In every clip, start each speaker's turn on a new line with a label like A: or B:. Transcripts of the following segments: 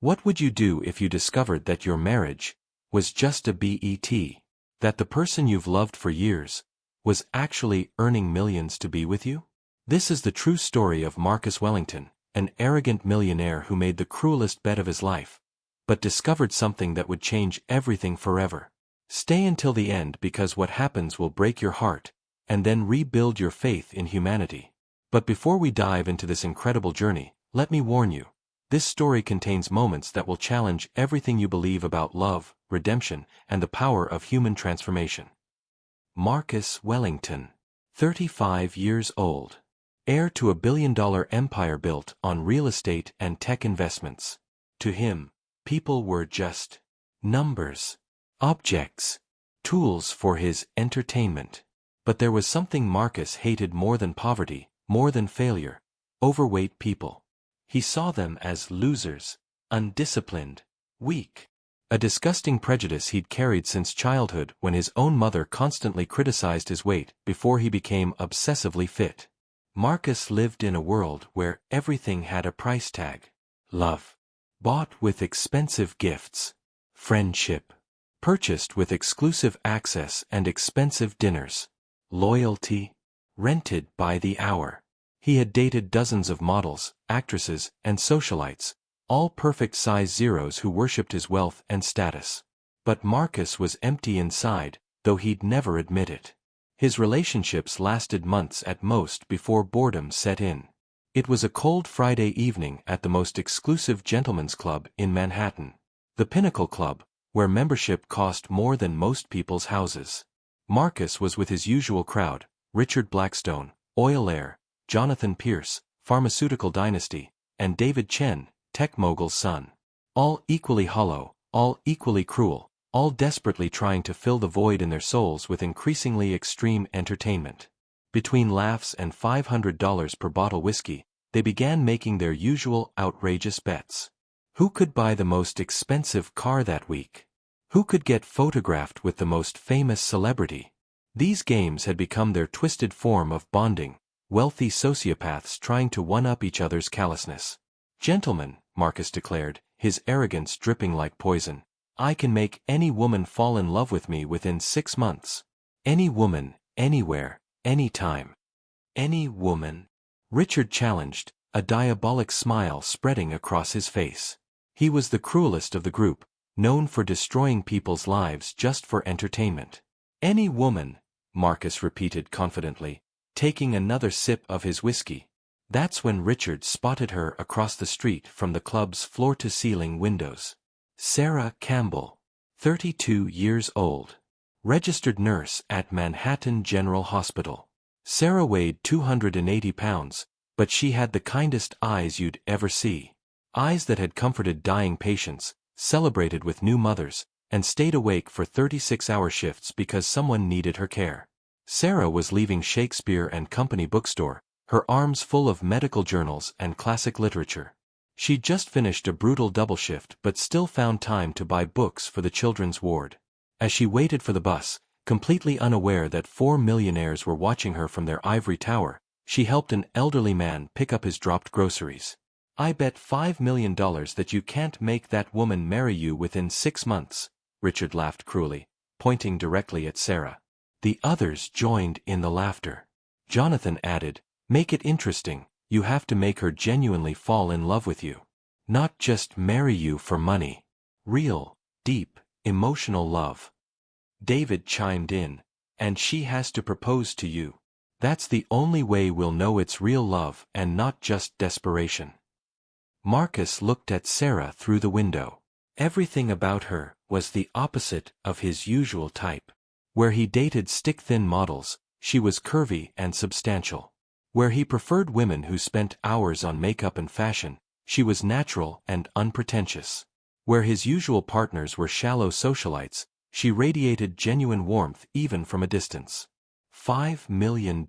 A: What would you do if you discovered that your marriage was just a bet? That the person you've loved for years was actually earning millions to be with you? This is the true story of Marcus Wellington, an arrogant millionaire who made the cruelest bet of his life, but discovered something that would change everything forever. Stay until the end because what happens will break your heart, and then rebuild your faith in humanity. But before we dive into this incredible journey, let me warn you. This story contains moments that will challenge everything you believe about love, redemption, and the power of human transformation. Marcus Wellington, 35 years old. Heir to a billion-dollar empire built on real estate and tech investments. To him, people were just numbers, objects, tools for his entertainment. But there was something Marcus hated more than poverty, more than failure: overweight people. He saw them as losers, undisciplined, weak. A disgusting prejudice he'd carried since childhood when his own mother constantly criticized his weight before he became obsessively fit. Marcus lived in a world where everything had a price tag. Love, bought with expensive gifts. Friendship, purchased with exclusive access and expensive dinners. Loyalty, rented by the hour. He had dated dozens of models, actresses, and socialites, all perfect size zeros who worshipped his wealth and status. But Marcus was empty inside, though he'd never admit it. His relationships lasted months at most before boredom set in. It was a cold Friday evening at the most exclusive gentlemen's club in Manhattan. The Pinnacle Club, where membership cost more than most people's houses. Marcus was with his usual crowd: Richard Blackstone, oil heir; Jonathan Pierce, pharmaceutical dynasty; and David Chen, tech mogul's son. All equally hollow, all equally cruel, all desperately trying to fill the void in their souls with increasingly extreme entertainment. Between laughs and $500 per bottle whiskey, they began making their usual outrageous bets. Who could buy the most expensive car that week? Who could get photographed with the most famous celebrity? These games had become their twisted form of bonding, wealthy sociopaths trying to one-up each other's callousness. "Gentlemen," Marcus declared, his arrogance dripping like poison, "I can make any woman fall in love with me within 6 months. Any woman, anywhere, anytime." "Any woman?" Richard challenged, a diabolic smile spreading across his face. He was the cruelest of the group, known for destroying people's lives just for entertainment. "Any woman," Marcus repeated confidently, taking another sip of his whiskey. That's when Richard spotted her across the street from the club's floor-to-ceiling windows. Sarah Campbell, 32 years old. Registered nurse at Manhattan General Hospital. Sarah weighed 280 pounds, but she had the kindest eyes you'd ever see. Eyes that had comforted dying patients, celebrated with new mothers, and stayed awake for 36-hour shifts because someone needed her care. Sarah was leaving Shakespeare and Company bookstore, her arms full of medical journals and classic literature. She'd just finished a brutal double shift but still found time to buy books for the children's ward. As she waited for the bus, completely unaware that 4 millionaires were watching her from their ivory tower, she helped an elderly man pick up his dropped groceries. "I bet $5 million that you can't make that woman marry you within 6 months, Richard laughed cruelly, pointing directly at Sarah. The others joined in the laughter. Jonathan added, "Make it interesting, you have to make her genuinely fall in love with you. Not just marry you for money. Real, deep, emotional love." David chimed in, "And she has to propose to you. That's the only way we'll know it's real love and not just desperation." Marcus looked at Sarah through the window. Everything about her was the opposite of his usual type. Where he dated stick-thin models, she was curvy and substantial. Where he preferred women who spent hours on makeup and fashion, she was natural and unpretentious. Where his usual partners were shallow socialites, she radiated genuine warmth even from a distance. $5 million?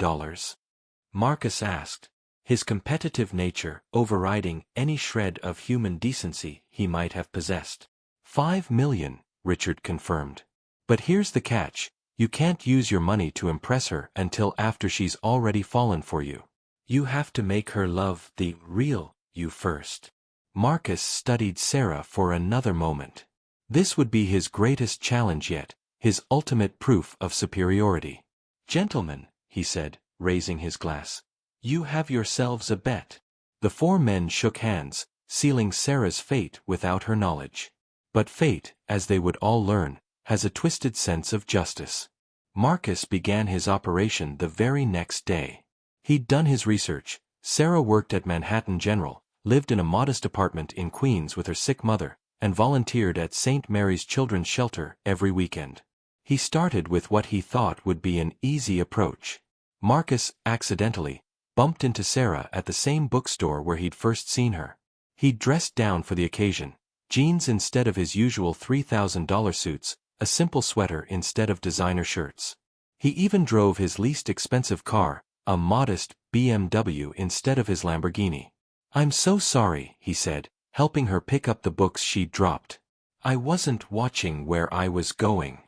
A: Marcus asked, his competitive nature overriding any shred of human decency he might have possessed. $5 million, Richard confirmed. "But here's the catch. You can't use your money to impress her until after she's already fallen for you. You have to make her love the real you first." Marcus studied Sarah for another moment. This would be his greatest challenge yet, his ultimate proof of superiority. "Gentlemen," he said, raising his glass, "you have yourselves a bet." The four men shook hands, sealing Sarah's fate without her knowledge. But fate, as they would all learn, has a twisted sense of justice. Marcus began his operation the very next day. He'd done his research. Sarah worked at Manhattan General, lived in a modest apartment in Queens with her sick mother, and volunteered at St. Mary's Children's Shelter every weekend. He started with what he thought would be an easy approach. Marcus, accidentally, bumped into Sarah at the same bookstore where he'd first seen her. He'd dressed down for the occasion, jeans instead of his usual $3,000 suits, a simple sweater instead of designer shirts. He even drove his least expensive car, a modest BMW instead of his Lamborghini. "I'm so sorry," he said, helping her pick up the books she'd dropped. "I wasn't watching where I was going."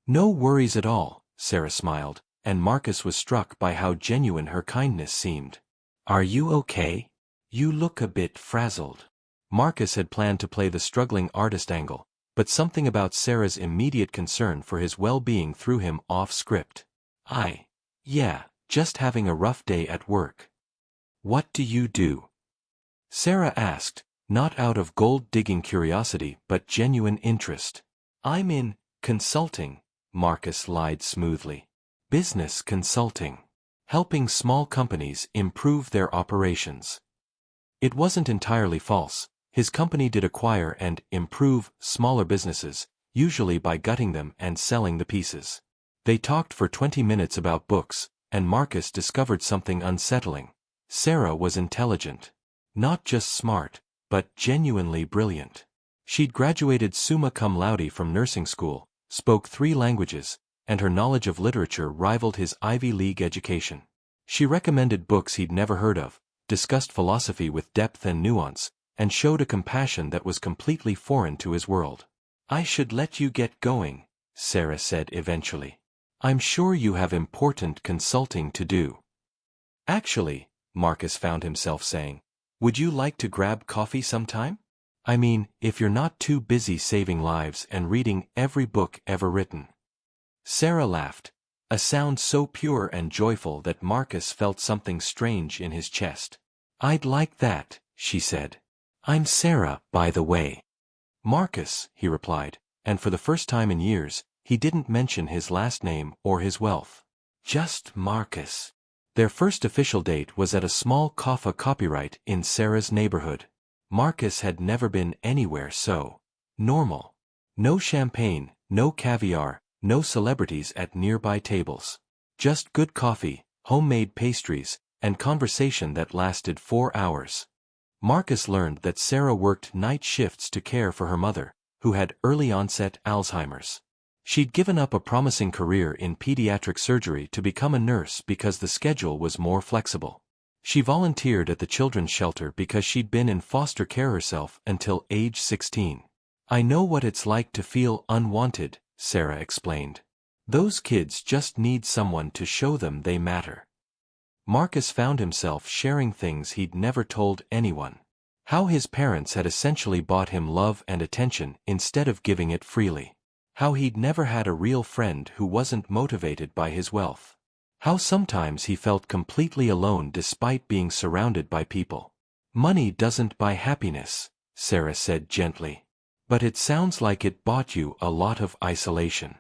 A: "No worries at all," Sarah smiled, and Marcus was struck by how genuine her kindness seemed. "Are you okay? You look a bit frazzled." Marcus had planned to play the struggling artist angle, but something about Sarah's immediate concern for his well-being threw him off script. Yeah, just having a rough day at work." "What do you do?" Sarah asked, not out of gold-digging curiosity but genuine interest. "I'm in consulting," Marcus lied smoothly. "Business consulting. Helping small companies improve their operations." It wasn't entirely false. His company did acquire and improve smaller businesses, usually by gutting them and selling the pieces. They talked for 20 minutes about books, and Marcus discovered something unsettling. Sarah was intelligent. Not just smart, but genuinely brilliant. She'd graduated summa cum laude from nursing school, spoke 3 languages, and her knowledge of literature rivaled his Ivy League education. She recommended books he'd never heard of, discussed philosophy with depth and nuance, and showed a compassion that was completely foreign to his world. "I should let you get going," Sarah said eventually. "I'm sure you have important consulting to do." "Actually," Marcus found himself saying, "would you like to grab coffee sometime? I mean, if you're not too busy saving lives and reading every book ever written." Sarah laughed, a sound so pure and joyful that Marcus felt something strange in his chest. "I'd like that," she said. "I'm Sarah, by the way." "Marcus," he replied, and for the first time in years, he didn't mention his last name or his wealth. Just Marcus. Their first official date was at a small kaffa copyright in Sarah's neighborhood. Marcus had never been anywhere so normal. No champagne, no caviar, no celebrities at nearby tables. Just good coffee, homemade pastries, and conversation that lasted 4 hours. Marcus learned that Sarah worked night shifts to care for her mother, who had early-onset Alzheimer's. She'd given up a promising career in pediatric surgery to become a nurse because the schedule was more flexible. She volunteered at the children's shelter because she'd been in foster care herself until age 16. "I know what it's like to feel unwanted," Sarah explained. "Those kids just need someone to show them they matter." Marcus found himself sharing things he'd never told anyone. How his parents had essentially bought him love and attention instead of giving it freely. How he'd never had a real friend who wasn't motivated by his wealth. How sometimes he felt completely alone despite being surrounded by people. "Money doesn't buy happiness," Sarah said gently. "But it sounds like it bought you a lot of isolation."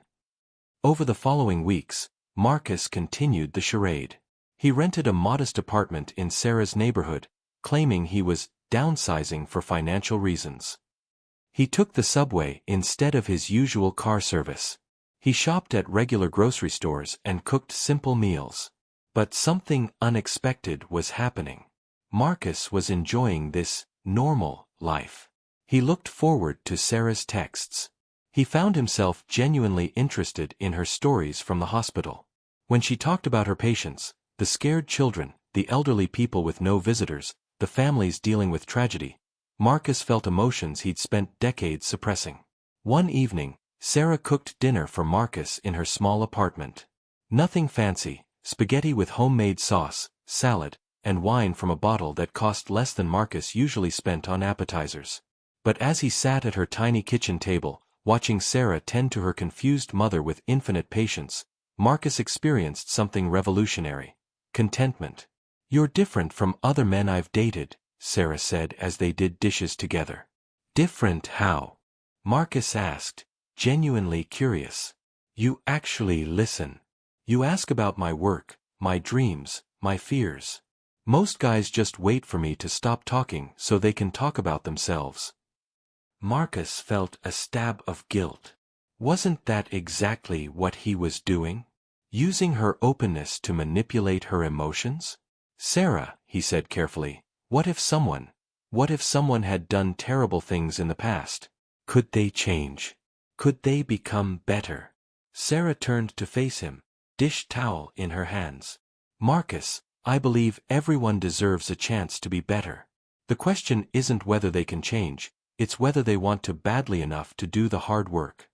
A: Over the following weeks, Marcus continued the charade. He rented a modest apartment in Sarah's neighborhood, claiming he was downsizing for financial reasons. He took the subway instead of his usual car service. He shopped at regular grocery stores and cooked simple meals. But something unexpected was happening. Marcus was enjoying this normal life. He looked forward to Sarah's texts. He found himself genuinely interested in her stories from the hospital. When she talked about her patients, the scared children, the elderly people with no visitors, the families dealing with tragedy, Marcus felt emotions he'd spent decades suppressing. One evening, Sarah cooked dinner for Marcus in her small apartment. Nothing fancy, spaghetti with homemade sauce, salad, and wine from a bottle that cost less than Marcus usually spent on appetizers. But as he sat at her tiny kitchen table, watching Sarah tend to her confused mother with infinite patience, Marcus experienced something revolutionary: contentment. "You're different from other men I've dated," Sarah said as they did dishes together. "Different how?" Marcus asked, genuinely curious. "You actually listen. You ask about my work, my dreams, my fears. Most guys just wait for me to stop talking so they can talk about themselves." Marcus felt a stab of guilt. Wasn't that exactly what he was doing? Using her openness to manipulate her emotions? "Sarah," he said carefully, what if someone had done terrible things in the past? Could they change? Could they become better?" Sarah turned to face him, dish towel in her hands. "Marcus, I believe everyone deserves a chance to be better. The question isn't whether they can change, it's whether they want to badly enough to do the hard work."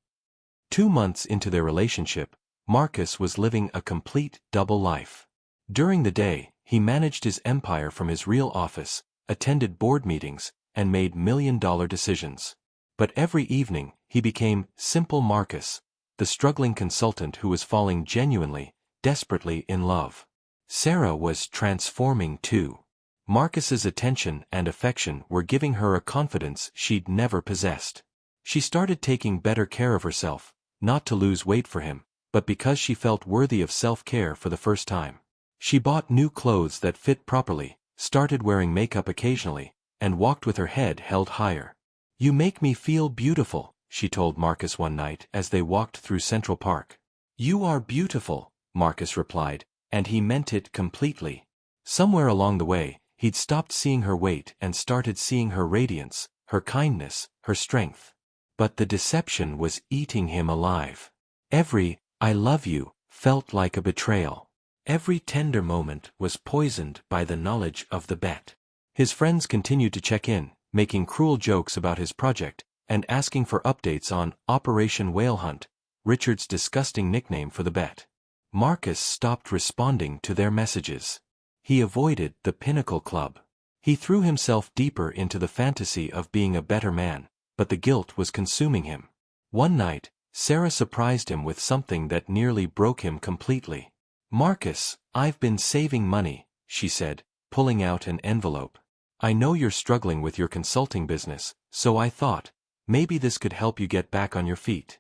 A: 2 months into their relationship, Marcus was living a complete double life. During the day, he managed his empire from his real office, attended board meetings, and made million-dollar decisions. But every evening, he became Simple Marcus, the struggling consultant who was falling genuinely, desperately in love. Sarah was transforming too. Marcus's attention and affection were giving her a confidence she'd never possessed. She started taking better care of herself, not to lose weight for him, but because she felt worthy of self-care for the first time. She bought new clothes that fit properly, started wearing makeup occasionally, and walked with her head held higher. "You make me feel beautiful," she told Marcus one night as they walked through Central Park. "You are beautiful," Marcus replied, and he meant it completely. Somewhere along the way, he'd stopped seeing her weight and started seeing her radiance, her kindness, her strength. But the deception was eating him alive. Every "I love you" felt like a betrayal. Every tender moment was poisoned by the knowledge of the bet. His friends continued to check in, making cruel jokes about his project, and asking for updates on Operation Whale Hunt, Richard's disgusting nickname for the bet. Marcus stopped responding to their messages. He avoided the Pinnacle Club. He threw himself deeper into the fantasy of being a better man, but the guilt was consuming him. One night, Sarah surprised him with something that nearly broke him completely. "Marcus, I've been saving money," she said, pulling out an envelope. "I know you're struggling with your consulting business, so I thought, maybe this could help you get back on your feet."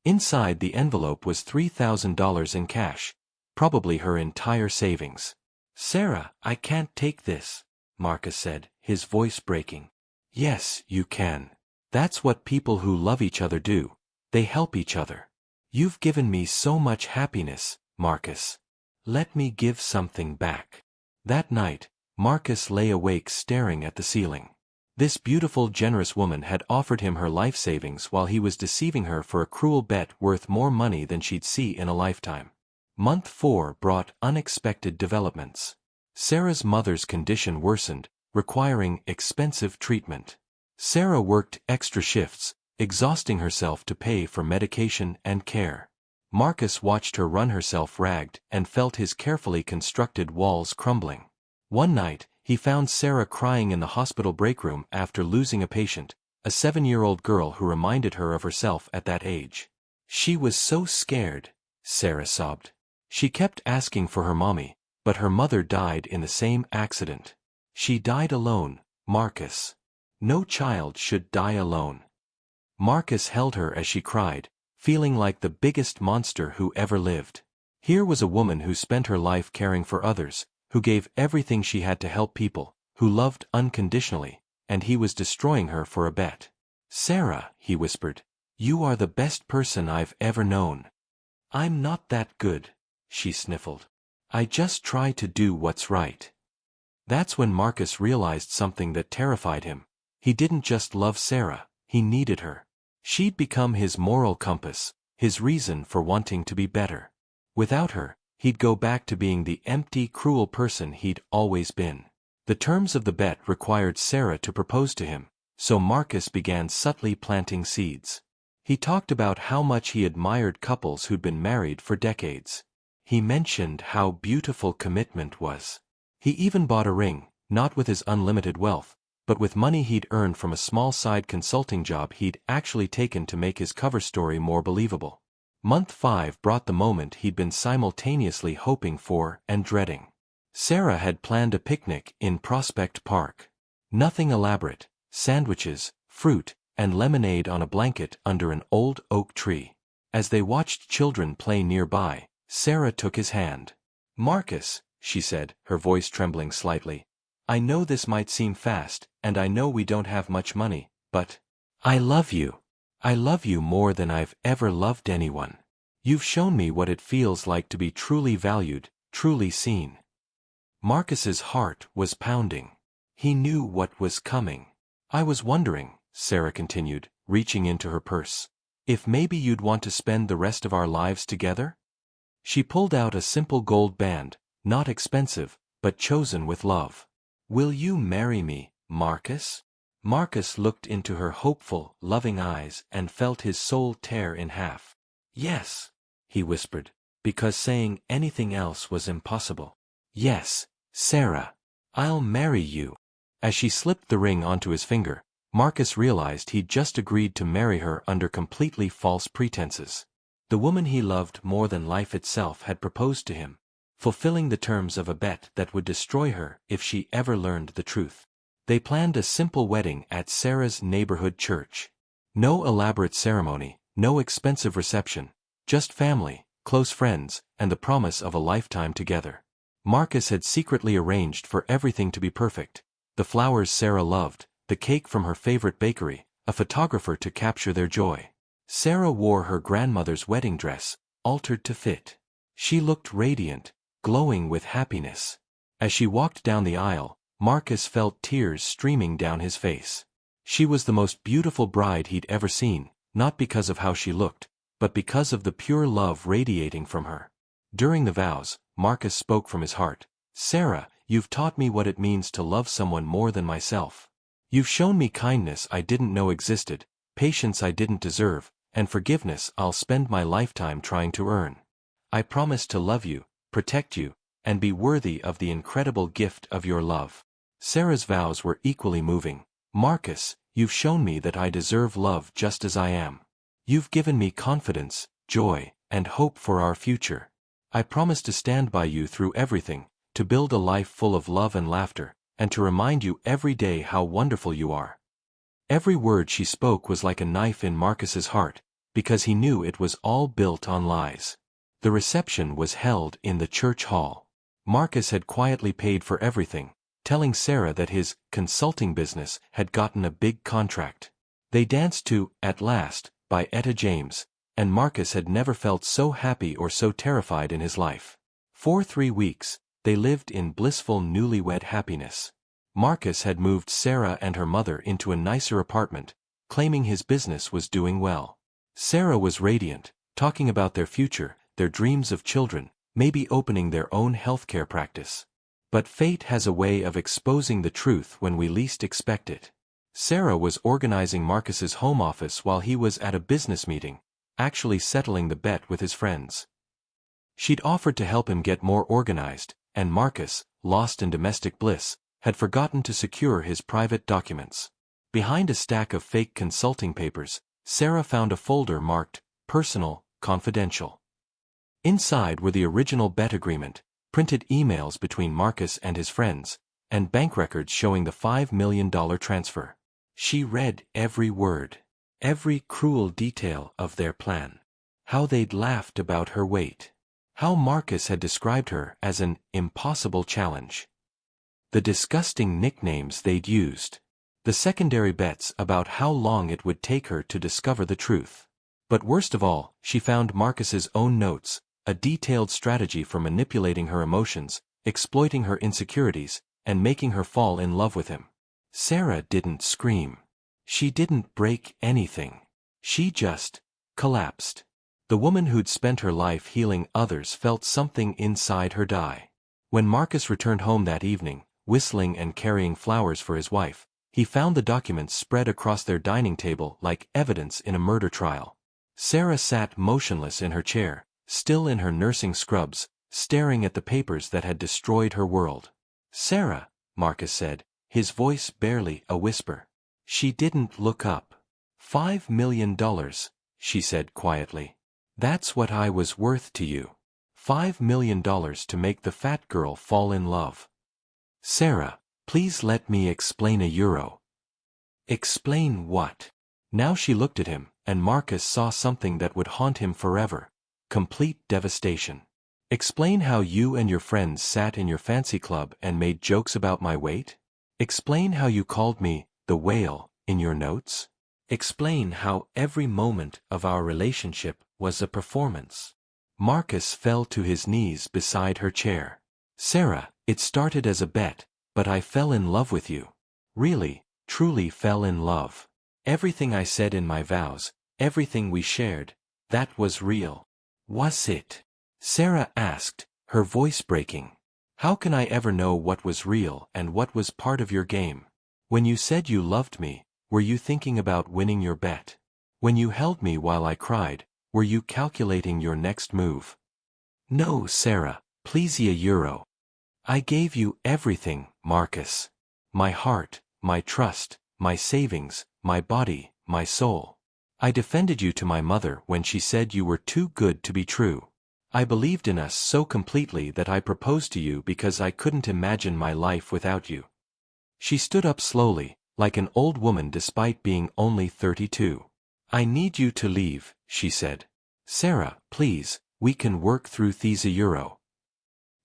A: Inside the envelope was $3,000 in cash, probably her entire savings. "Sarah, I can't take this," Marcus said, his voice breaking. "Yes, you can. That's what people who love each other do. They help each other. You've given me so much happiness, Marcus. Let me give something back." That night, Marcus lay awake staring at the ceiling. This beautiful, generous woman had offered him her life savings while he was deceiving her for a cruel bet worth more money than she'd see in a lifetime. Month 4 brought unexpected developments. Sarah's mother's condition worsened, requiring expensive treatment. Sarah worked extra shifts, exhausting herself to pay for medication and care. Marcus watched her run herself ragged and felt his carefully constructed walls crumbling. One night, he found Sarah crying in the hospital break room after losing a patient, a 7-year-old girl who reminded her of herself at that age. "She was so scared," Sarah sobbed. "She kept asking for her mommy, but her mother died in the same accident. She died alone, Marcus. No child should die alone." Marcus held her as she cried, feeling like the biggest monster who ever lived. Here was a woman who spent her life caring for others, who gave everything she had to help people, who loved unconditionally, and he was destroying her for a bet. "Sarah," he whispered, "you are the best person I've ever known." "I'm not that good," she sniffled. "I just try to do what's right." That's when Marcus realized something that terrified him. He didn't just love Sarah, he needed her. She'd become his moral compass, his reason for wanting to be better. Without her, he'd go back to being the empty, cruel person he'd always been. The terms of the bet required Sarah to propose to him, so Marcus began subtly planting seeds. He talked about how much he admired couples who'd been married for decades. He mentioned how beautiful commitment was. He even bought a ring, not with his unlimited wealth, but with money he'd earned from a small side consulting job he'd actually taken to make his cover story more believable. Month 5 brought the moment he'd been simultaneously hoping for and dreading. Sarah had planned a picnic in Prospect Park. Nothing elaborate, sandwiches, fruit, and lemonade on a blanket under an old oak tree. As they watched children play nearby, Sarah took his hand. "Marcus," she said, her voice trembling slightly, "I know this might seem fast, and I know we don't have much money, but I love you. I love you more than I've ever loved anyone. You've shown me what it feels like to be truly valued, truly seen." Marcus's heart was pounding. He knew what was coming. "I was wondering," Sarah continued, reaching into her purse, "if maybe you'd want to spend the rest of our lives together?" She pulled out a simple gold band, not expensive, but chosen with love. "Will you marry me, Marcus?" Marcus looked into her hopeful, loving eyes and felt his soul tear in half. "Yes," he whispered, because saying anything else was impossible. "Yes, Sarah. I'll marry you." As she slipped the ring onto his finger, Marcus realized he'd just agreed to marry her under completely false pretenses. The woman he loved more than life itself had proposed to him, fulfilling the terms of a bet that would destroy her if she ever learned the truth. They planned a simple wedding at Sarah's neighborhood church. No elaborate ceremony, no expensive reception, just family, close friends, and the promise of a lifetime together. Marcus had secretly arranged for everything to be perfect: the flowers Sarah loved, the cake from her favorite bakery, a photographer to capture their joy. Sarah wore her grandmother's wedding dress, altered to fit. She looked radiant, glowing with happiness. As she walked down the aisle, Marcus felt tears streaming down his face. She was the most beautiful bride he'd ever seen, not because of how she looked, but because of the pure love radiating from her. During the vows, Marcus spoke from his heart. "Sarah, you've taught me what it means to love someone more than myself. You've shown me kindness I didn't know existed, patience I didn't deserve, and forgiveness I'll spend my lifetime trying to earn. I promise to love you, protect you, and be worthy of the incredible gift of your love." Sarah's vows were equally moving. "Marcus, you've shown me that I deserve love just as I am. You've given me confidence, joy, and hope for our future. I promise to stand by you through everything, to build a life full of love and laughter, and to remind you every day how wonderful you are." Every word she spoke was like a knife in Marcus's heart, because he knew it was all built on lies. The reception was held in the church hall. Marcus had quietly paid for everything, telling Sarah that his consulting business had gotten a big contract. They danced to "At Last" by Etta James, and Marcus had never felt so happy or so terrified in his life. For 3 weeks, they lived in blissful newlywed happiness. Marcus had moved Sarah and her mother into a nicer apartment, claiming his business was doing well. Sarah was radiant, talking about their future, their dreams of children, maybe opening their own healthcare practice. But fate has a way of exposing the truth when we least expect it. Sarah was organizing Marcus's home office while he was at a business meeting, actually settling the bet with his friends. She'd offered to help him get more organized, and Marcus, lost in domestic bliss, had forgotten to secure his private documents. Behind a stack of fake consulting papers, Sarah found a folder marked "Personal, Confidential." Inside were the original bet agreement, printed emails between Marcus and his friends, and bank records showing the $5 million transfer. She read every word, every cruel detail of their plan. How they'd laughed about her weight. How Marcus had described her as an impossible challenge. The disgusting nicknames they'd used. The secondary bets about how long it would take her to discover the truth. But worst of all, she found Marcus's own notes, a detailed strategy for manipulating her emotions, exploiting her insecurities, and making her fall in love with him. Sarah didn't scream. She didn't break anything. She just collapsed. The woman who'd spent her life healing others felt something inside her die. When Marcus returned home that evening, whistling and carrying flowers for his wife, he found the documents spread across their dining table like evidence in a murder trial. Sarah sat motionless in her chair, still in her nursing scrubs, staring at the papers that had destroyed her world. Sarah, Marcus said, his voice barely a whisper. She didn't look up. $5 million, she said quietly. That's what I was worth to you. $5 million to make the fat girl fall in love. Sarah, please let me explain €1. Explain what? Now she looked at him, and Marcus saw something that would haunt him forever. Complete devastation. Explain how you and your friends sat in your fancy club and made jokes about my weight? Explain how you called me the whale in your notes? Explain how every moment of our relationship was a performance. Marcus fell to his knees beside her chair. Sarah, it started as a bet, but I fell in love with you. Really, truly fell in love. Everything I said in my vows, everything we shared, that was real. Was it? Sarah asked, her voice breaking. How can I ever know what was real and what was part of your game? When you said you loved me, were you thinking about winning your bet? When you held me while I cried, were you calculating your next move? No, Sarah, please €1. I gave you everything, Marcus. My heart, my trust, my savings, my body, my soul. I defended you to my mother when she said you were too good to be true. I believed in us so completely that I proposed to you because I couldn't imagine my life without you. She stood up slowly, like an old woman despite being only 32. I need you to leave, she said. Sarah, please, we can work through these €1.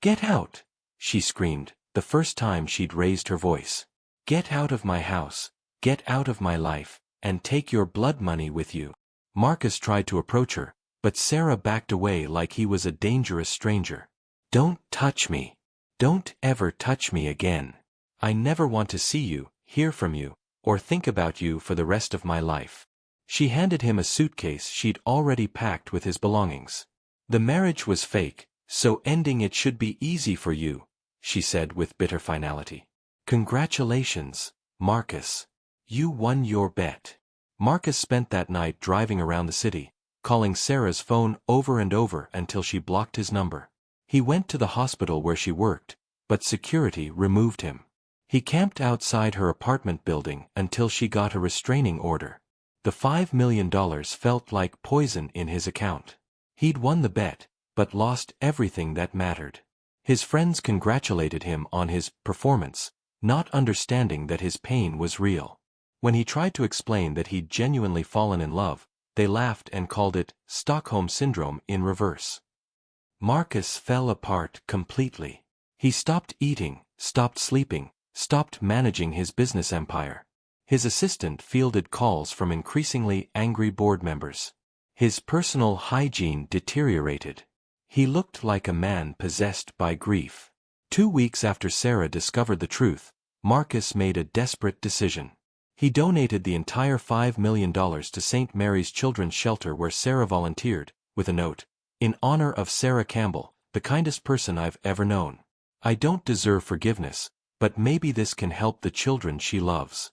A: Get out, she screamed, the first time she'd raised her voice. Get out of my house, get out of my life, and take your blood money with you. Marcus tried to approach her, but Sarah backed away like he was a dangerous stranger. Don't touch me. Don't ever touch me again. I never want to see you, hear from you, or think about you for the rest of my life. She handed him a suitcase she'd already packed with his belongings. The marriage was fake, so ending it should be easy for you, she said with bitter finality. Congratulations, Marcus. You won your bet. Marcus spent that night driving around the city, calling Sarah's phone over and over until she blocked his number. He went to the hospital where she worked, but security removed him. He camped outside her apartment building until she got a restraining order. The $5 million felt like poison in his account. He'd won the bet, but lost everything that mattered. His friends congratulated him on his performance, not understanding that his pain was real. When he tried to explain that he'd genuinely fallen in love, they laughed and called it Stockholm Syndrome in reverse. Marcus fell apart completely. He stopped eating, stopped sleeping, stopped managing his business empire. His assistant fielded calls from increasingly angry board members. His personal hygiene deteriorated. He looked like a man possessed by grief. 2 weeks after Sarah discovered the truth, Marcus made a desperate decision. He donated the entire $5 million to St. Mary's Children's Shelter where Sarah volunteered, with a note, "In honor of Sarah Campbell, the kindest person I've ever known. I don't deserve forgiveness, but maybe this can help the children she loves."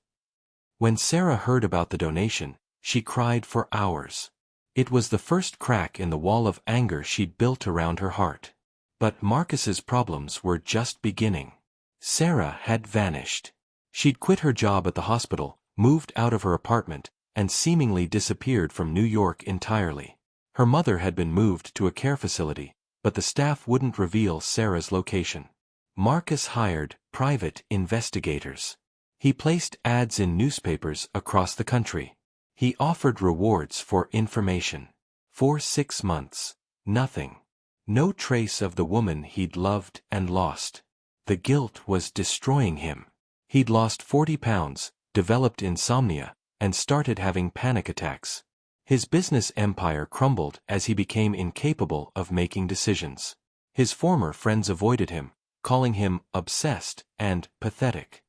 A: When Sarah heard about the donation, she cried for hours. It was the first crack in the wall of anger she'd built around her heart. But Marcus's problems were just beginning. Sarah had vanished. She'd quit her job at the hospital, moved out of her apartment, and seemingly disappeared from New York entirely. Her mother had been moved to a care facility, but the staff wouldn't reveal Sarah's location. Marcus hired private investigators. He placed ads in newspapers across the country. He offered rewards for information. For 6 months, nothing. No trace of the woman he'd loved and lost. The guilt was destroying him. He'd lost 40 pounds, developed insomnia, and started having panic attacks. His business empire crumbled as he became incapable of making decisions. His former friends avoided him, calling him obsessed and pathetic.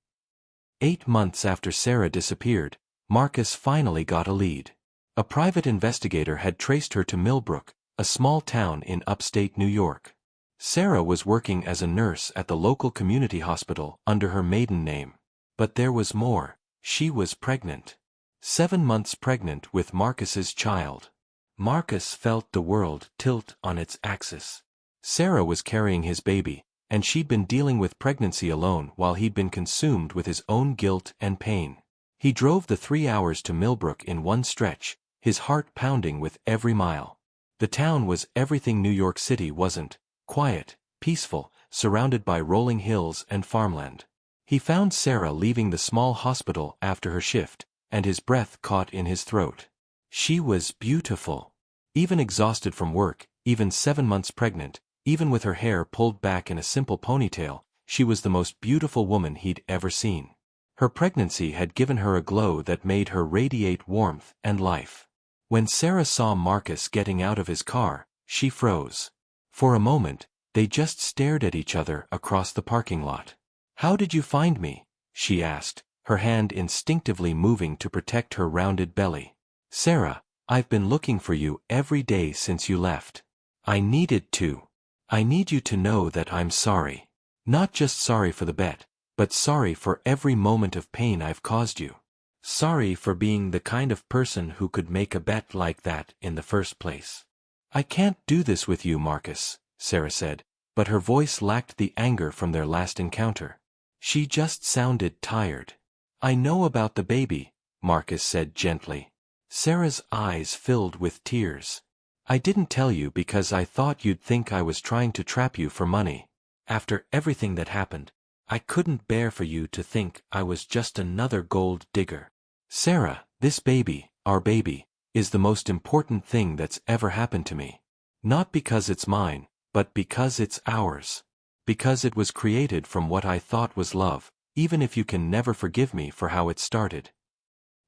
A: 8 months after Sarah disappeared, Marcus finally got a lead. A private investigator had traced her to Millbrook, a small town in upstate New York. Sarah was working as a nurse at the local community hospital under her maiden name. But there was more. She was pregnant. 7 months pregnant with Marcus's child. Marcus felt the world tilt on its axis. Sarah was carrying his baby, and she'd been dealing with pregnancy alone while he'd been consumed with his own guilt and pain. He drove the 3 hours to Millbrook in one stretch, his heart pounding with every mile. The town was everything New York City wasn't: quiet, peaceful, surrounded by rolling hills and farmland. He found Sarah leaving the small hospital after her shift, and his breath caught in his throat. She was beautiful. Even exhausted from work, even 7 months pregnant, even with her hair pulled back in a simple ponytail, she was the most beautiful woman he'd ever seen. Her pregnancy had given her a glow that made her radiate warmth and life. When Sarah saw Marcus getting out of his car, she froze. For a moment, they just stared at each other across the parking lot. "How did you find me?" she asked, her hand instinctively moving to protect her rounded belly. "Sarah, I've been looking for you every day since you left. I needed to. I need you to know that I'm sorry. Not just sorry for the bet, but sorry for every moment of pain I've caused you. Sorry for being the kind of person who could make a bet like that in the first place." "I can't do this with you, Marcus," Sarah said, but her voice lacked the anger from their last encounter. She just sounded tired. "I know about the baby," Marcus said gently. Sarah's eyes filled with tears. "I didn't tell you because I thought you'd think I was trying to trap you for money. After everything that happened, I couldn't bear for you to think I was just another gold digger. Sarah, this baby, our baby, is the most important thing that's ever happened to me. Not because it's mine, but because it's ours. Because it was created from what I thought was love, even if you can never forgive me for how it started."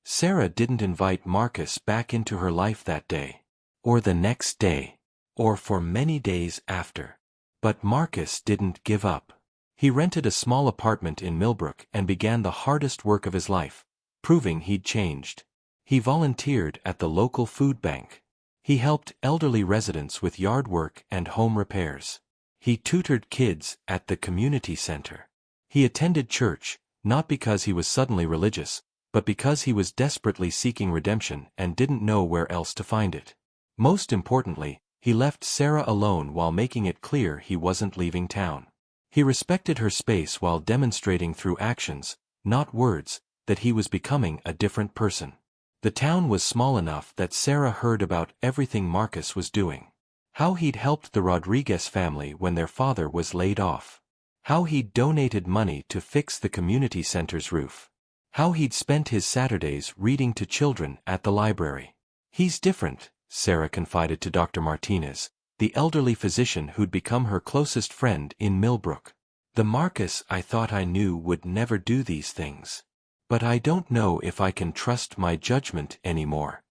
A: Sarah didn't invite Marcus back into her life that day, or the next day, or for many days after. But Marcus didn't give up. He rented a small apartment in Millbrook and began the hardest work of his life, proving he'd changed. He volunteered at the local food bank. He helped elderly residents with yard work and home repairs. He tutored kids at the community center. He attended church, not because he was suddenly religious, but because he was desperately seeking redemption and didn't know where else to find it. Most importantly, he left Sarah alone while making it clear he wasn't leaving town. He respected her space while demonstrating through actions, not words, that he was becoming a different person. The town was small enough that Sarah heard about everything Marcus was doing. How he'd helped the Rodriguez family when their father was laid off. How he'd donated money to fix the community center's roof. How he'd spent his Saturdays reading to children at the library. "He's different," Sarah confided to Dr. Martinez, the elderly physician who'd become her closest friend in Millbrook. "The Marcus I thought I knew would never do these things. But I don't know if I can trust my judgment anymore."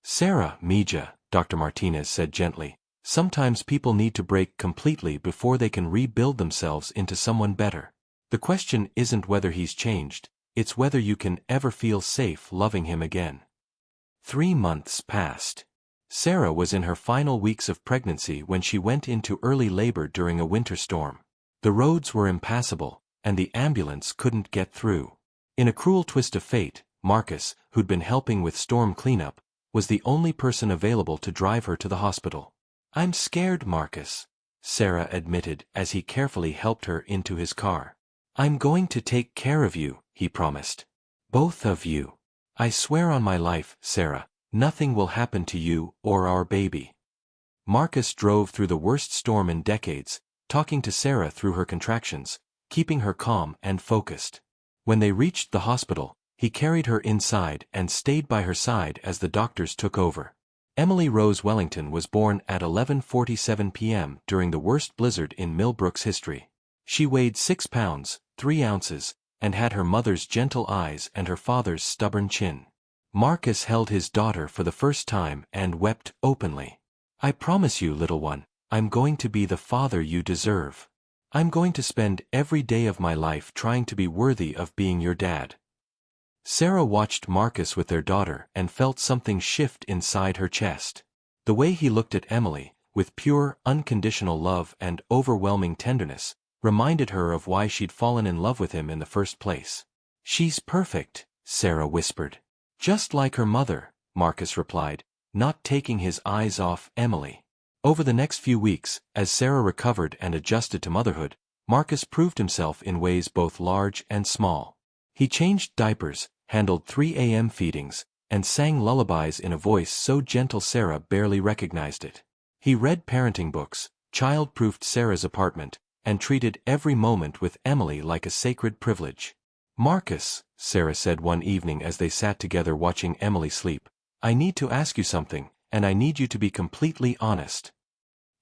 A: "Sarah, Mija," Dr. Martinez said gently, "sometimes people need to break completely before they can rebuild themselves into someone better. The question isn't whether he's changed, it's whether you can ever feel safe loving him again." 3 months passed. Sarah was in her final weeks of pregnancy when she went into early labor during a winter storm. The roads were impassable, and the ambulance couldn't get through. In a cruel twist of fate, Marcus, who'd been helping with storm cleanup, was the only person available to drive her to the hospital. "I'm scared, Marcus," Sarah admitted as he carefully helped her into his car. "I'm going to take care of you," he promised. "Both of you. I swear on my life, Sarah, nothing will happen to you or our baby." Marcus drove through the worst storm in decades, talking to Sarah through her contractions, keeping her calm and focused. When they reached the hospital, he carried her inside and stayed by her side as the doctors took over. Emily Rose Wellington was born at 11:47 p.m. during the worst blizzard in Millbrook's history. She weighed 6 pounds, 3 ounces, and had her mother's gentle eyes and her father's stubborn chin. Marcus held his daughter for the first time and wept openly. "I promise you, little one, I'm going to be the father you deserve. I'm going to spend every day of my life trying to be worthy of being your dad." Sarah watched Marcus with their daughter and felt something shift inside her chest. The way he looked at Emily, with pure, unconditional love and overwhelming tenderness, reminded her of why she'd fallen in love with him in the first place. "She's perfect," Sarah whispered. "Just like her mother," Marcus replied, not taking his eyes off Emily. Over the next few weeks, as Sarah recovered and adjusted to motherhood, Marcus proved himself in ways both large and small. He changed diapers, handled 3 a.m. feedings, and sang lullabies in a voice so gentle Sarah barely recognized it. He read parenting books, child-proofed Sarah's apartment, and treated every moment with Emily like a sacred privilege. "Marcus," Sarah said one evening as they sat together watching Emily sleep, "I need to ask you something, and I need you to be completely honest."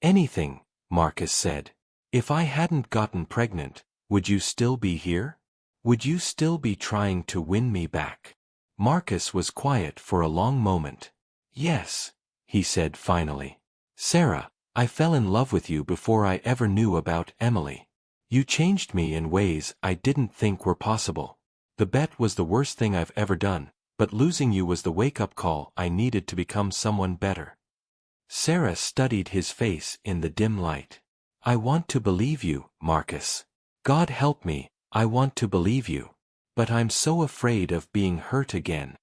A: "Anything," Marcus said. "If I hadn't gotten pregnant, would you still be here? Would you still be trying to win me back?" Marcus was quiet for a long moment. "Yes," he said finally. "Sarah, I fell in love with you before I ever knew about Emily. You changed me in ways I didn't think were possible. The bet was the worst thing I've ever done, but losing you was the wake-up call I needed to become someone better." Sarah studied his face in the dim light. "I want to believe you, Marcus. God help me, I want to believe you. But I'm so afraid of being hurt again."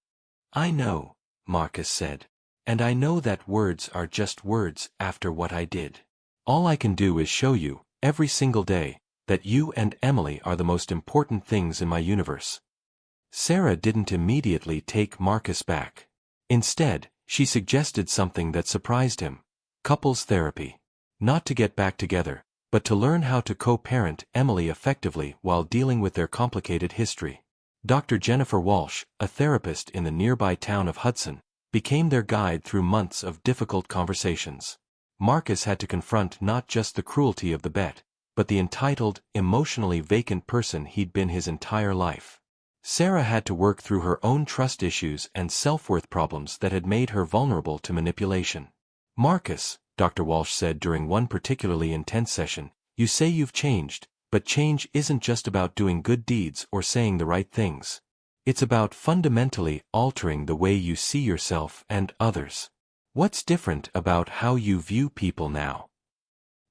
A: "I know," Marcus said. "And I know that words are just words after what I did. All I can do is show you, every single day, that you and Emily are the most important things in my universe." Sarah didn't immediately take Marcus back. Instead, she suggested something that surprised him: couples therapy. Not to get back together, but to learn how to co-parent Emily effectively while dealing with their complicated history. Dr. Jennifer Walsh, a therapist in the nearby town of Hudson, became their guide through months of difficult conversations. Marcus had to confront not just the cruelty of the bet, but the entitled, emotionally vacant person he'd been his entire life. Sarah had to work through her own trust issues and self-worth problems that had made her vulnerable to manipulation. "Marcus," Dr. Walsh said during one particularly intense session, "you say you've changed, but change isn't just about doing good deeds or saying the right things. It's about fundamentally altering the way you see yourself and others. What's different about how you view people now?"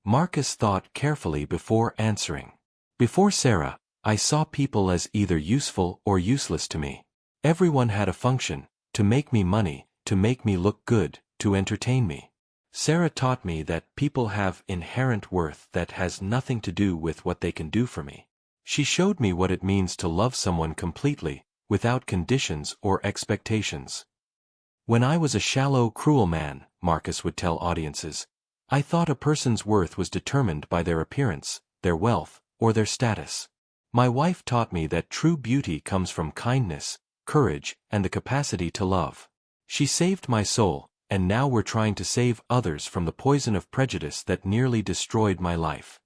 A: Marcus thought carefully before answering. "Before Sarah, I saw people as either useful or useless to me. Everyone had a function: to make me money, to make me look good, to entertain me. Sarah taught me that people have inherent worth that has nothing to do with what they can do for me. She showed me what it means to love someone completely, without conditions or expectations. When I was a shallow, cruel man," Marcus would tell audiences, "I thought a person's worth was determined by their appearance, their wealth, or their status. My wife taught me that true beauty comes from kindness, courage, and the capacity to love. She saved my soul, and now we're trying to save others from the poison of prejudice that nearly destroyed my life."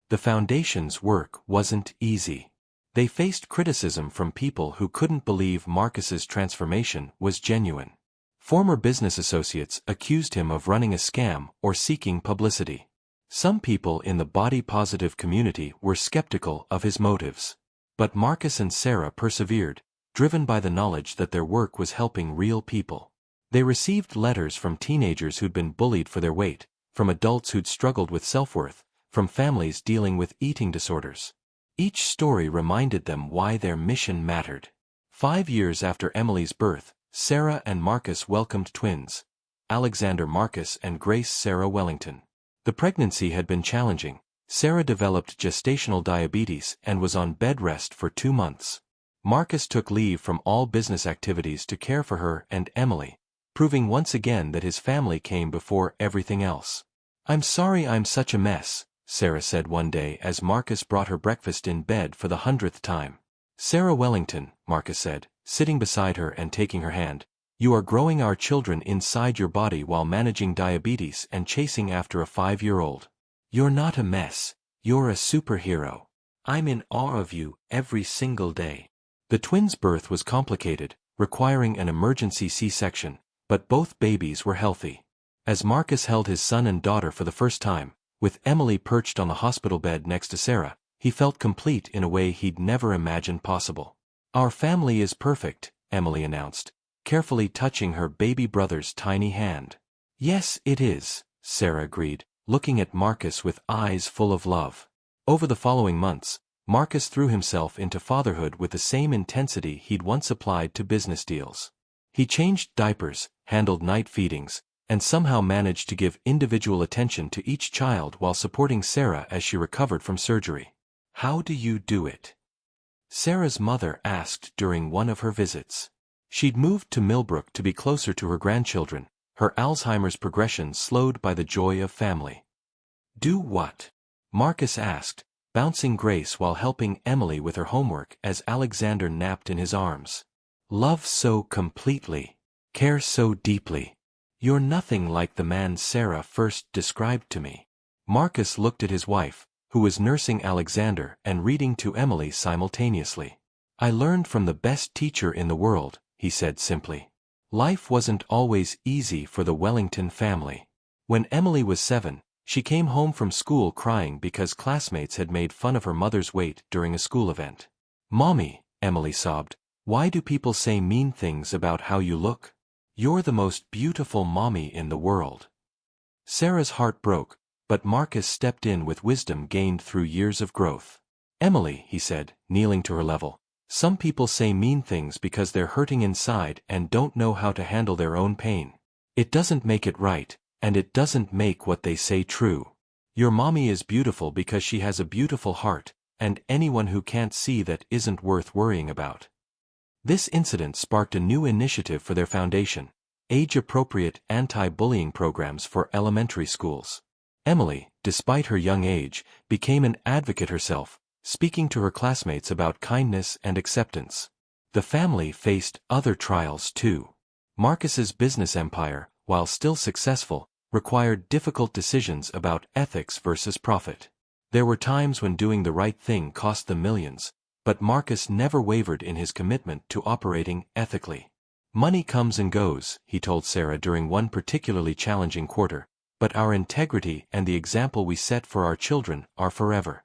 A: The Foundation's work wasn't easy. They faced criticism from people who couldn't believe Marcus's transformation was genuine. Former business associates accused him of running a scam or seeking publicity. Some people in the body-positive community were skeptical of his motives. But Marcus and Sarah persevered, driven by the knowledge that their work was helping real people. They received letters from teenagers who'd been bullied for their weight, from adults who'd struggled with self-worth, from families dealing with eating disorders. Each story reminded them why their mission mattered. 5 years after Emily's birth, Sarah and Marcus welcomed twins, Alexander Marcus and Grace Sarah Wellington. The pregnancy had been challenging. Sarah developed gestational diabetes and was on bed rest for 2 months. Marcus took leave from all business activities to care for her and Emily, proving once again that his family came before everything else. "I'm sorry I'm such a mess," Sarah said one day as Marcus brought her breakfast in bed for the 100th time. "Sarah Wellington," Marcus said, sitting beside her and taking her hand, "you are growing our children inside your body while managing diabetes and chasing after a 5-year-old. You're not a mess, you're a superhero. I'm in awe of you every single day." The twins' birth was complicated, requiring an emergency C-section, but both babies were healthy. As Marcus held his son and daughter for the first time, with Emily perched on the hospital bed next to Sarah, he felt complete in a way he'd never imagined possible. "Our family is perfect," Emily announced, carefully touching her baby brother's tiny hand. "Yes, it is," Sarah agreed, looking at Marcus with eyes full of love. Over the following months, Marcus threw himself into fatherhood with the same intensity he'd once applied to business deals. He changed diapers, handled night feedings, and somehow managed to give individual attention to each child while supporting Sarah as she recovered from surgery. How do you do it? Sarah's mother asked during one of her visits. She'd moved to Millbrook to be closer to her grandchildren, her Alzheimer's progression slowed by the joy of family. Do what? Marcus asked, bouncing Grace while helping Emily with her homework as Alexander napped in his arms. Love so completely. Care so deeply. You're nothing like the man Sarah first described to me. Marcus looked at his wife, who was nursing Alexander and reading to Emily simultaneously. I learned from the best teacher in the world, he said simply. Life wasn't always easy for the Wellington family. When Emily was 7, she came home from school crying because classmates had made fun of her mother's weight during a school event. Mommy, Emily sobbed, why do people say mean things about how you look? You're the most beautiful mommy in the world. Sarah's heart broke, but Marcus stepped in with wisdom gained through years of growth. Emily, he said, kneeling to her level, some people say mean things because they're hurting inside and don't know how to handle their own pain. It doesn't make it right, and it doesn't make what they say true. Your mommy is beautiful because she has a beautiful heart, and anyone who can't see that isn't worth worrying about. This incident sparked a new initiative for their foundation, age-appropriate anti-bullying programs for elementary schools. Emily, despite her young age, became an advocate herself, speaking to her classmates about kindness and acceptance. The family faced other trials too. Marcus's business empire, while still successful, required difficult decisions about ethics versus profit. There were times when doing the right thing cost them millions, but Marcus never wavered in his commitment to operating ethically. Money comes and goes, he told Sarah during one particularly challenging quarter, but our integrity and the example we set for our children are forever.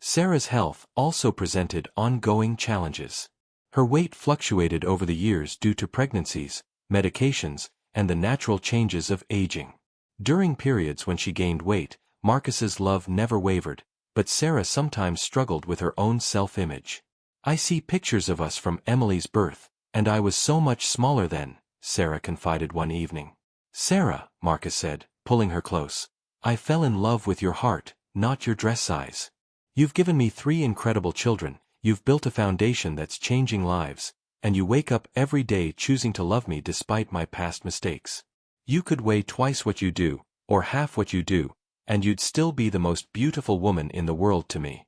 A: Sarah's health also presented ongoing challenges. Her weight fluctuated over the years due to pregnancies, medications, and the natural changes of aging. During periods when she gained weight, Marcus's love never wavered, but Sarah sometimes struggled with her own self-image. I see pictures of us from Emily's birth, and I was so much smaller then, Sarah confided one evening. Sarah, Marcus said, pulling her close, I fell in love with your heart, not your dress size. You've given me 3 incredible children, you've built a foundation that's changing lives, and you wake up every day choosing to love me despite my past mistakes. You could weigh twice what you do, or half what you do, and you'd still be the most beautiful woman in the world to me.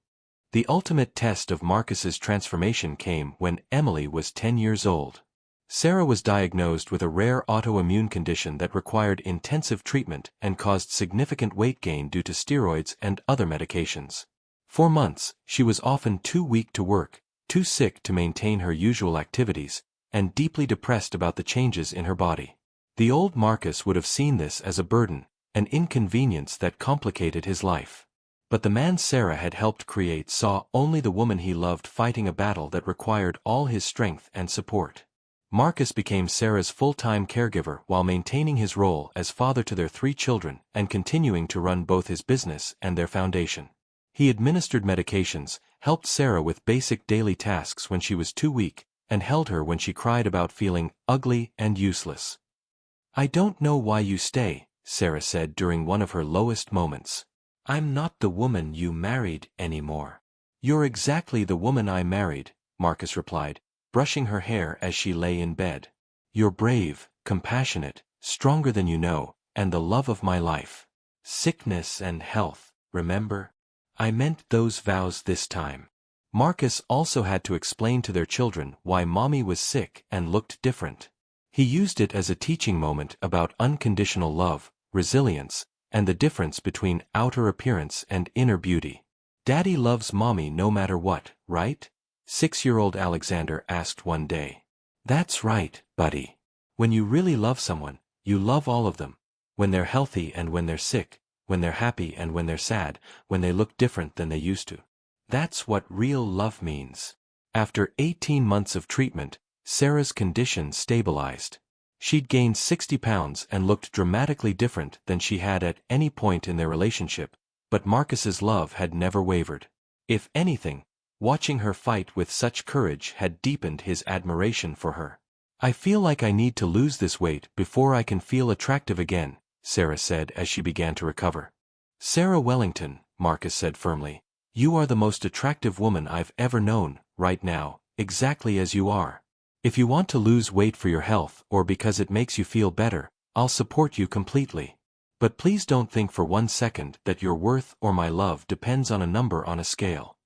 A: The ultimate test of Marcus's transformation came when Emily was 10 years old. Sarah was diagnosed with a rare autoimmune condition that required intensive treatment and caused significant weight gain due to steroids and other medications. For months, she was often too weak to work, too sick to maintain her usual activities, and deeply depressed about the changes in her body. The old Marcus would have seen this as a burden, an inconvenience that complicated his life. But the man Sarah had helped create saw only the woman he loved fighting a battle that required all his strength and support. Marcus became Sarah's full-time caregiver while maintaining his role as father to their 3 children and continuing to run both his business and their foundation. He administered medications, helped Sarah with basic daily tasks when she was too weak, and held her when she cried about feeling ugly and useless. I don't know why you stay, Sarah said during one of her lowest moments. I'm not the woman you married anymore. You're exactly the woman I married, Marcus replied, brushing her hair as she lay in bed. You're brave, compassionate, stronger than you know, and the love of my life. Sickness and health, remember? I meant those vows this time. Marcus also had to explain to their children why mommy was sick and looked different. He used it as a teaching moment about unconditional love, resilience, and the difference between outer appearance and inner beauty. Daddy loves mommy no matter what, right? 6-year-old Alexander asked one day. That's right, buddy. When you really love someone, you love all of them. When they're healthy and when they're sick, when they're happy and when they're sad, when they look different than they used to. That's what real love means. After 18 months of treatment, Sarah's condition stabilized. She'd gained 60 pounds and looked dramatically different than she had at any point in their relationship, but Marcus's love had never wavered. If anything, watching her fight with such courage had deepened his admiration for her. I feel like I need to lose this weight before I can feel attractive again, Sarah said as she began to recover. Sarah Wellington, Marcus said firmly, You are the most attractive woman I've ever known, right now, exactly as you are. If you want to lose weight for your health or because it makes you feel better, I'll support you completely. But please don't think for 1 second that your worth or my love depends on a number on a scale.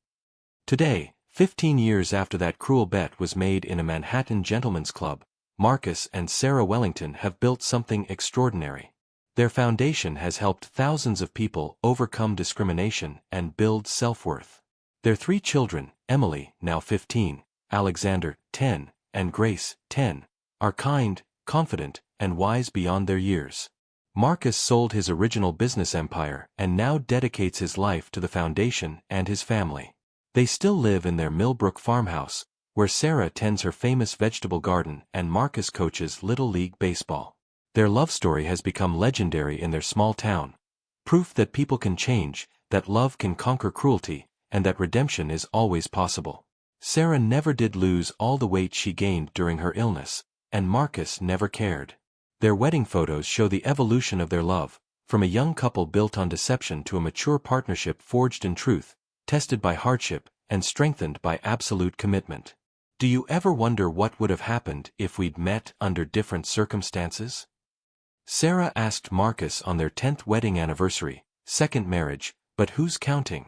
A: Today, 15 years after that cruel bet was made in a Manhattan gentlemen's club, Marcus and Sarah Wellington have built something extraordinary. Their foundation has helped thousands of people overcome discrimination and build self-worth. Their 3 children, Emily, now 15, Alexander, 10, and Grace, 10, are kind, confident, and wise beyond their years. Marcus sold his original business empire and now dedicates his life to the foundation and his family. They still live in their Millbrook farmhouse, where Sarah tends her famous vegetable garden and Marcus coaches Little League baseball. Their love story has become legendary in their small town, proof that people can change, that love can conquer cruelty, and that redemption is always possible. Sarah never did lose all the weight she gained during her illness, and Marcus never cared. Their wedding photos show the evolution of their love, from a young couple built on deception to a mature partnership forged in truth, tested by hardship, and strengthened by absolute commitment. Do you ever wonder what would have happened if we'd met under different circumstances? Sarah asked Marcus on their 10th wedding anniversary, second marriage, but who's counting?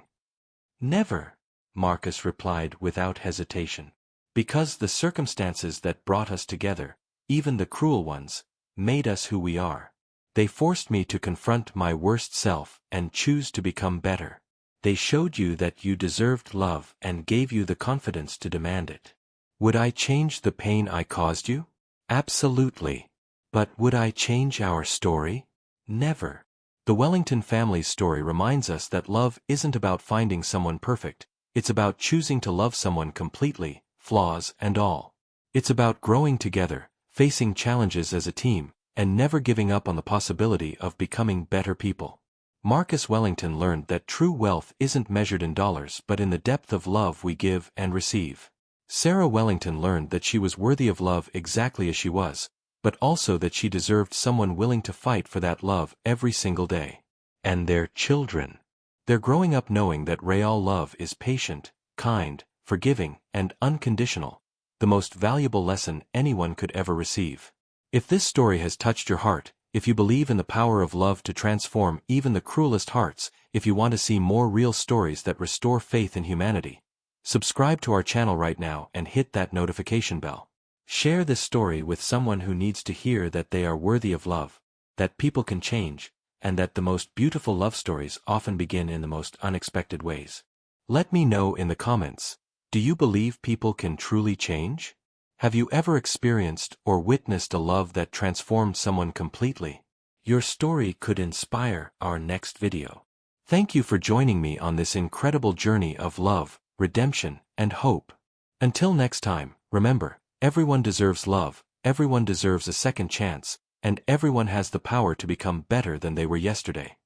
A: Never, Marcus replied without hesitation. Because the circumstances that brought us together, even the cruel ones, made us who we are. They forced me to confront my worst self and choose to become better. They showed you that you deserved love and gave you the confidence to demand it. Would I change the pain I caused you? Absolutely. But would I change our story? Never. The Wellington family's story reminds us that love isn't about finding someone perfect, it's about choosing to love someone completely, flaws and all. It's about growing together, facing challenges as a team, and never giving up on the possibility of becoming better people. Marcus Wellington learned that true wealth isn't measured in dollars but in the depth of love we give and receive. Sarah Wellington learned that she was worthy of love exactly as she was, but also that she deserved someone willing to fight for that love every single day. And their children. They're growing up knowing that real love is patient, kind, forgiving, and unconditional, the most valuable lesson anyone could ever receive. If this story has touched your heart, if you believe in the power of love to transform even the cruelest hearts, if you want to see more real stories that restore faith in humanity, subscribe to our channel right now and hit that notification bell. Share this story with someone who needs to hear that they are worthy of love, that people can change, and that the most beautiful love stories often begin in the most unexpected ways. Let me know in the comments, do you believe people can truly change? Have you ever experienced or witnessed a love that transformed someone completely? Your story could inspire our next video. Thank you for joining me on this incredible journey of love, redemption, and hope. Until next time, remember, everyone deserves love, everyone deserves a second chance, and everyone has the power to become better than they were yesterday.